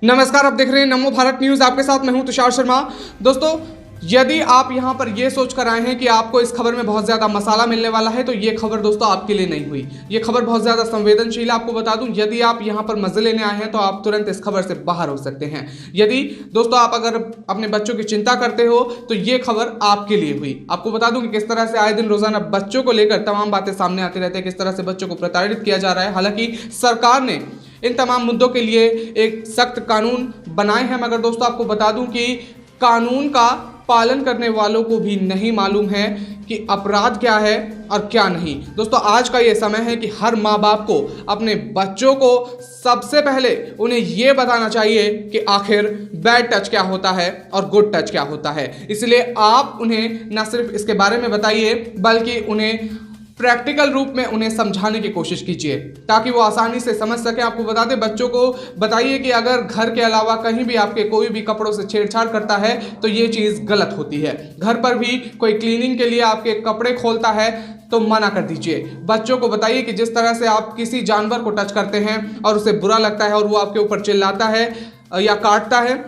नमस्कार, आप देख रहे हैं नमो भारत न्यूज। आपके साथ मैं हूं तुषार शर्मा। दोस्तों, यदि आप यहां पर यह सोच कर आए हैं कि आपको इस खबर में बहुत ज्यादा मसाला मिलने वाला है, तो यह खबर दोस्तों आपके लिए नहीं हुई। यह खबर बहुत ज्यादा संवेदनशील है। आपको बता दूं, यदि आप यहां पर मजे लेने आए हैं तो आप तुरंत इस खबर से बाहर हो सकते हैं। यदि दोस्तों आप अगर अपने बच्चों की चिंता करते हो तो यह खबर आपके लिए हुई। आपको बता दूं कि किस तरह से आए दिन रोजाना बच्चों को लेकर तमाम बातें सामने आती रहती है, किस तरह से बच्चों को प्रताड़ित किया जा रहा है। हालांकि सरकार ने इन तमाम मुद्दों के लिए एक सख्त कानून बनाए हैं, मगर दोस्तों आपको बता दूं कि कानून का पालन करने वालों को भी नहीं मालूम है कि अपराध क्या है और क्या नहीं। दोस्तों, आज का ये समय है कि हर माँ बाप को अपने बच्चों को सबसे पहले उन्हें यह बताना चाहिए कि आखिर बैड टच क्या होता है और गुड टच क्या होता है। इसलिए आप उन्हें न सिर्फ इसके बारे में बताइए, बल्कि उन्हें प्रैक्टिकल रूप में उन्हें समझाने की कोशिश कीजिए ताकि वो आसानी से समझ सके। आपको बता दें, बच्चों को बताइए कि अगर घर के अलावा कहीं भी आपके कोई भी कपड़ों से छेड़छाड़ करता है तो ये चीज़ गलत होती है। घर पर भी कोई क्लीनिंग के लिए आपके कपड़े खोलता है तो मना कर दीजिए। बच्चों को बताइए कि जिस तरह से आप किसी जानवर को टच करते हैं और उसे बुरा लगता है और वो आपके ऊपर चिल्लाता है या काटता है,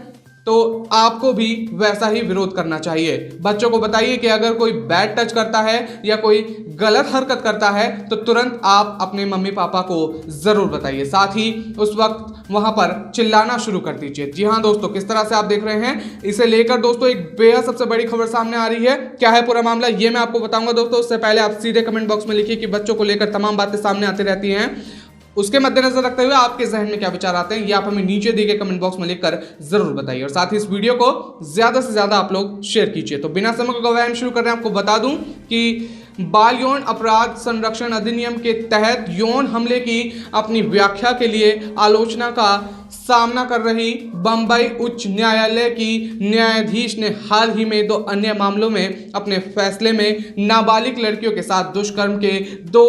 तो आपको भी वैसा ही विरोध करना चाहिए। बच्चों को बताइए कि अगर कोई बैड टच करता है या कोई गलत हरकत करता है तो तुरंत आप अपने मम्मी पापा को जरूर बताइए। साथ ही उस वक्त वहां पर चिल्लाना शुरू कर दीजिए। जी हाँ दोस्तों, किस तरह से आप देख रहे हैं, इसे लेकर दोस्तों एक बेहद सबसे बड़ी खबर सामने आ रही है। क्या है पूरा मामला, ये मैं आपको बताऊंगा दोस्तों। उससे पहले आप सीधे कमेंट बॉक्स में लिखिए कि बच्चों को लेकर तमाम बातें सामने आती रहती हैं, उसके मद्देनजर रखते हुए आपके जहन में क्या विचार आते हैं, ये आप हमें नीचे दिए गए कमेंट बॉक्स में लिखकर जरूर बताइए। और साथ ही इस वीडियो को ज्यादा से ज्यादा आप लोग शेयर कीजिए। तो बिना समय को गवाए हम शुरू कर रहे हैं। आपको बता दूं कि बाल यौन अपराध संरक्षण अधिनियम के तहत यौन हमले की अपनी व्याख्या के लिए आलोचना का सामना कर रही बंबई उच्च न्यायालय की न्यायाधीश ने हाल ही में 2 अन्य मामलों में अपने फैसले में नाबालिग लड़कियों के साथ दुष्कर्म के 2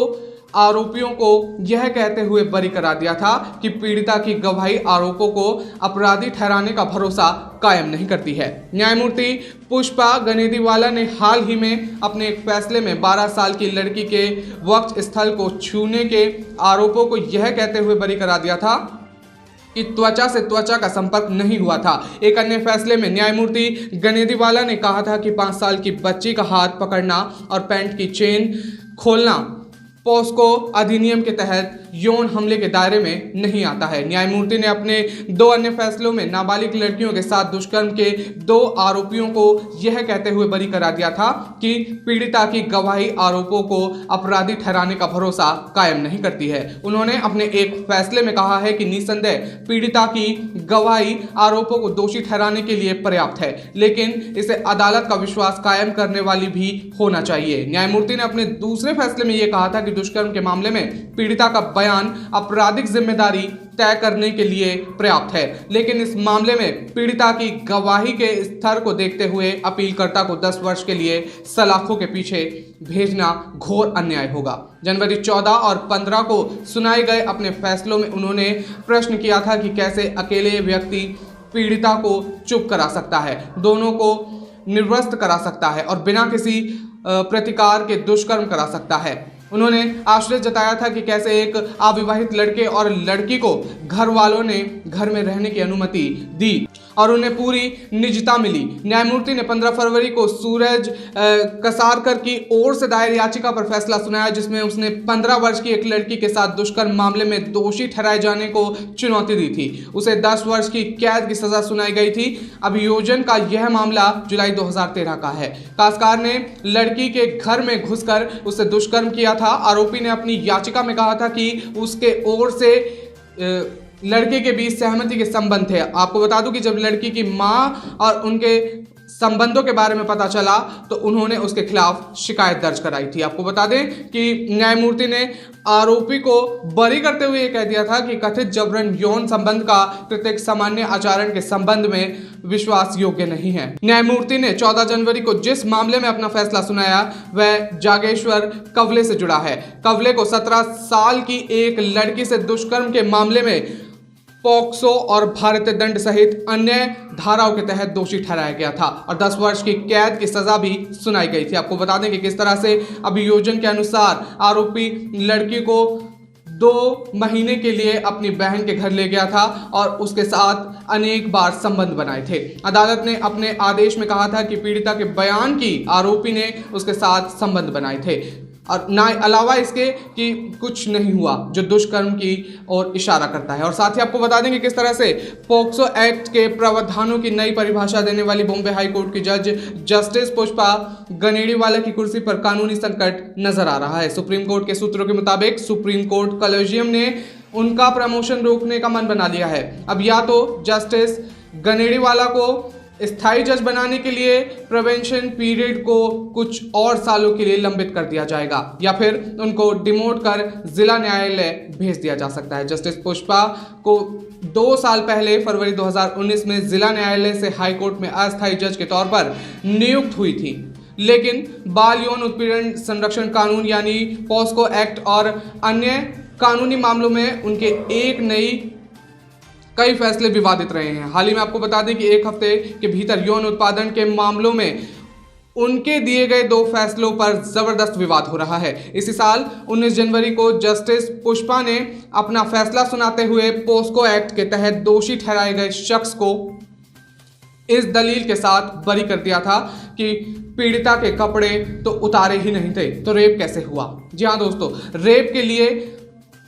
आरोपियों को यह कहते हुए बरी करा दिया था कि पीड़िता की गवाही आरोपों को अपराधी ठहराने का भरोसा कायम नहीं करती है। न्यायमूर्ति पुष्पा गनेदीवाला ने हाल ही में अपने एक फैसले में 12 साल की लड़की के वक्ष स्थल को छूने के आरोपों को यह कहते हुए बरी करा दिया था कि त्वचा से त्वचा का संपर्क नहीं हुआ था। एक अन्य फैसले में न्यायमूर्ति गनेदीवाला ने कहा था कि 5 साल की बच्ची का हाथ पकड़ना और पैंट की चेन खोलना पोस्को अधिनियम के तहत यौन हमले के दायरे में नहीं आता है। न्यायमूर्ति ने अपने 2 अन्य फैसलों में नाबालिग लड़कियों के साथ दुष्कर्म के 2 आरोपियों को यह कहते हुए बरी करा दिया था कि पीड़िता की गवाही आरोपों को अपराधी ठहराने का भरोसा कायम नहीं करती है। उन्होंने अपने एक फैसले में कहा है कि निसंदेह पीड़िता की गवाही आरोपों को दोषी ठहराने के लिए पर्याप्त है, लेकिन इसे अदालत का विश्वास कायम करने वाली भी होना चाहिए। न्यायमूर्ति ने अपने दूसरे फैसले में यह कहा था कि दुष्कर्म के मामले में पीड़िता का बयान आपराधिक जिम्मेदारी तय करने के लिए पर्याप्त है, लेकिन इस मामले में पीड़िता की गवाही के स्तर को देखते हुए अपीलकर्ता को 10 वर्ष के लिए सलाखों के पीछे भेजना घोर अन्याय होगा। जनवरी 14 और 15 को सुनाए गए अपने फैसलों में उन्होंने प्रश्न किया था कि कैसे अकेले व्यक्ति पीड़िता को चुप करा सकता है, दोनों को निर्वस्त्र करा सकता है और बिना किसी प्रतिकार के दुष्कर्म करा सकता है। उन्होंने आश्चर्य जताया था कि कैसे एक अविवाहित लड़के और लड़की को घर वालों ने घर में रहने की अनुमति दी और उन्हें पूरी निजता मिली। न्यायमूर्ति ने 15 फरवरी को सूरज कसारकर की ओर से दायर याचिका पर फैसला सुनाया, जिसमें उसने 15 वर्ष की एक लड़की के साथ दुष्कर्म मामले में दोषी ठहराए जाने को चुनौती दी थी। उसे 10 वर्ष की कैद की सजा सुनाई गई थी। अभियोजन का यह मामला जुलाई 2013 का है। कासकार ने लड़की के घर में घुसकर उससे दुष्कर्म किया था। आरोपी ने अपनी याचिका में कहा था कि उसके ओर से लड़के के बीच सहमति के संबंध थे। आपको बता दूं कि जब लड़की की मां और उनके संबंधों के बारे में पता चला तो उन्होंने उसके खिलाफ शिकायत दर्ज कराई थी। आपको बता दें कि न्यायमूर्ति ने आरोपी को बरी करते हुए यह कह दिया था कि कथित जबरन यौन संबंध का प्रत्येक सामान्य आचरण के संबंध में विश्वास योग्य नहीं है। न्यायमूर्ति ने 14 जनवरी को जिस मामले में अपना फैसला सुनाया वह जागेश्वर कवले से जुड़ा है। कवले को 17 साल की एक लड़की से दुष्कर्म के मामले में पॉक्सो और भारतीय दंड सहित अन्य धाराओं के तहत दोषी ठहराया गया था और 10 वर्ष की कैद की सजा भी सुनाई गई थी। आपको बता दें कि किस तरह से अभियोजन के अनुसार आरोपी लड़की को 2 महीने के लिए अपनी बहन के घर ले गया था और उसके साथ अनेक बार संबंध बनाए थे। अदालत ने अपने आदेश में कहा था कि पीड़िता के बयान की आरोपी ने उसके साथ संबंध बनाए थे और ना अलावा इसके कि कुछ नहीं हुआ, जो दुष्कर्म की ओर इशारा करता है। और साथ ही आपको बता देंगे किस तरह से पोक्सो एक्ट के प्रावधानों की नई परिभाषा देने वाली बॉम्बे हाई कोर्ट की जज जस्टिस पुष्पा गनेड़ीवाला की कुर्सी पर कानूनी संकट नजर आ रहा है। सुप्रीम कोर्ट के सूत्रों के मुताबिक सुप्रीम कोर्ट कॉलेजियम ने उनका प्रमोशन रोकने का मन बना लिया है। अब या तो जस्टिस गनेड़ीवाला को स्थायी जज बनाने के लिए प्रोबेशन पीरियड को कुछ और सालों के लिए लंबित कर दिया जाएगा या फिर उनको डिमोट कर जिला न्यायालय भेज दिया जा सकता है। जस्टिस पुष्पा को 2 साल पहले फरवरी 2019 में जिला न्यायालय से हाईकोर्ट में अस्थायी जज के तौर पर नियुक्त हुई थी, लेकिन बाल यौन उत्पीड़न संरक्षण कानून यानी पॉस्को एक्ट और अन्य कानूनी मामलों में उनके कई फैसले विवादित रहे हैं। हाल ही में आपको बता दें कि 1 हफ्ते के भीतर यौन उत्पादन के मामलों में उनके दिए गए 2 फैसलों पर जबरदस्त विवाद हो रहा है। इसी साल 19 जनवरी को जस्टिस पुष्पा ने अपना फैसला सुनाते हुए पोस्को एक्ट के तहत दोषी ठहराए गए शख्स को इस दलील के साथ बरी कर दिया था कि पीड़िता के कपड़े तो उतारे ही नहीं थे, तो रेप कैसे हुआ। जी हाँ दोस्तों, रेप के लिए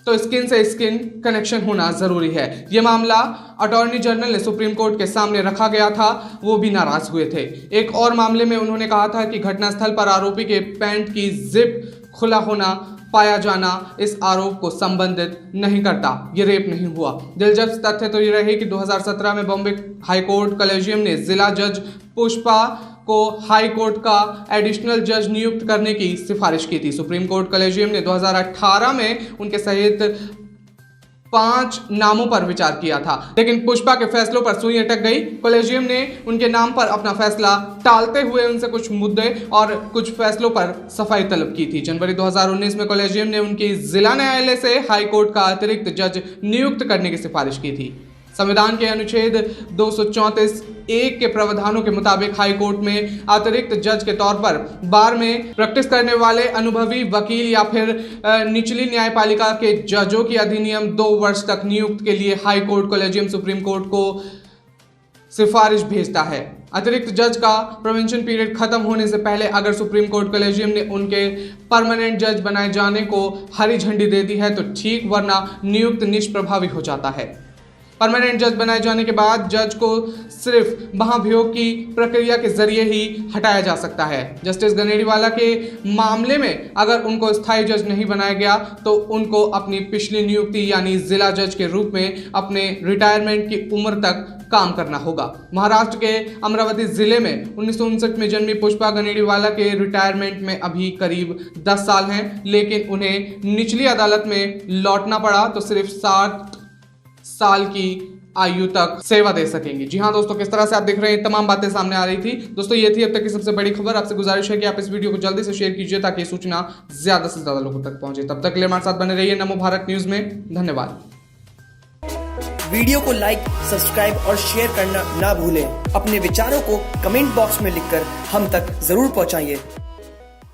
तो स्किन से स्किन कनेक्शन होना जरूरी है। यह मामला अटॉर्नी जनरल ने सुप्रीम कोर्ट के सामने रखा गया था, वो भी नाराज हुए थे। एक और मामले में उन्होंने कहा था कि घटनास्थल पर आरोपी के पैंट की जिप खुला होना पाया जाना इस आरोप को संबंधित नहीं करता, ये रेप नहीं हुआ। दिलचस्प तथ्य तो ये रहे कि 2017 में बॉम्बे हाईकोर्ट कॉलेजियम ने जिला जज पुष्पा को हाई कोर्ट का एडिशनल जज नियुक्त करने की सिफारिश की थी। सुप्रीम कोर्ट कॉलेजियम ने 2018 में उनके सहित 5 नामों पर विचार किया था, लेकिन पुष्पा के फैसलों पर सुई अटक गई। कॉलेजियम ने उनके नाम पर अपना फैसला टालते हुए उनसे कुछ मुद्दे और कुछ फैसलों पर सफाई तलब की थी। जनवरी 2019 में कॉलेजियम ने उनकी जिला न्यायालय से हाई कोर्ट का अतिरिक्त जज नियुक्त करने की सिफारिश की थी। संविधान के अनुच्छेद 234(1) के प्रावधानों के मुताबिक हाई कोर्ट में अतिरिक्त जज के तौर पर बार में प्रैक्टिस करने वाले अनुभवी वकील या फिर निचली न्यायपालिका के जजों की अधिनियम 2 वर्ष तक नियुक्त के लिए high court collegium supreme court को सिफारिश भेजता है। अतिरिक्त जज का प्रोबेशन पीरियड खत्म होने से पहले अगर सुप्रीम कोर्ट कॉलेजियम ने उनके परमानेंट जज बनाए जाने को हरी झंडी दे दी है तो ठीक, वरना नियुक्त निष्प्रभावी हो जाता है। परमानेंट जज बनाए जाने के बाद जज को सिर्फ महाभियोग की प्रक्रिया के जरिए ही हटाया जा सकता है। जस्टिस गनेड़ीवाला के मामले में अगर उनको स्थायी जज नहीं बनाया गया तो उनको अपनी पिछली नियुक्ति यानी जिला जज के रूप में अपने रिटायरमेंट की उम्र तक काम करना होगा। महाराष्ट्र के अमरावती जिले में 1959 में जन्मी पुष्पा गनेड़ीवाला के रिटायरमेंट में अभी करीब 10 साल हैं, लेकिन उन्हें निचली अदालत में लौटना पड़ा तो सिर्फ 60 साल की आयु तक सेवा दे सकेंगे। जी हाँ दोस्तों, किस तरह से आप देख रहे हैं तमाम बातें सामने आ रही थी। दोस्तों ये थी अब तक की सबसे बड़ी खबर। आपसे गुजारिश है कि आप इस वीडियो को जल्दी से शेयर कीजिए ताकि सूचना ज्यादा से ज्यादा लोगों तक पहुंचे। तब तक के लिए हमारे साथ बने रहिए नमो भारत न्यूज में। धन्यवाद। वीडियो को लाइक, सब्सक्राइब और शेयर करना ना भूलें। अपने विचारों को कमेंट बॉक्स में लिखकर हम तक जरूर पहुंचाइए।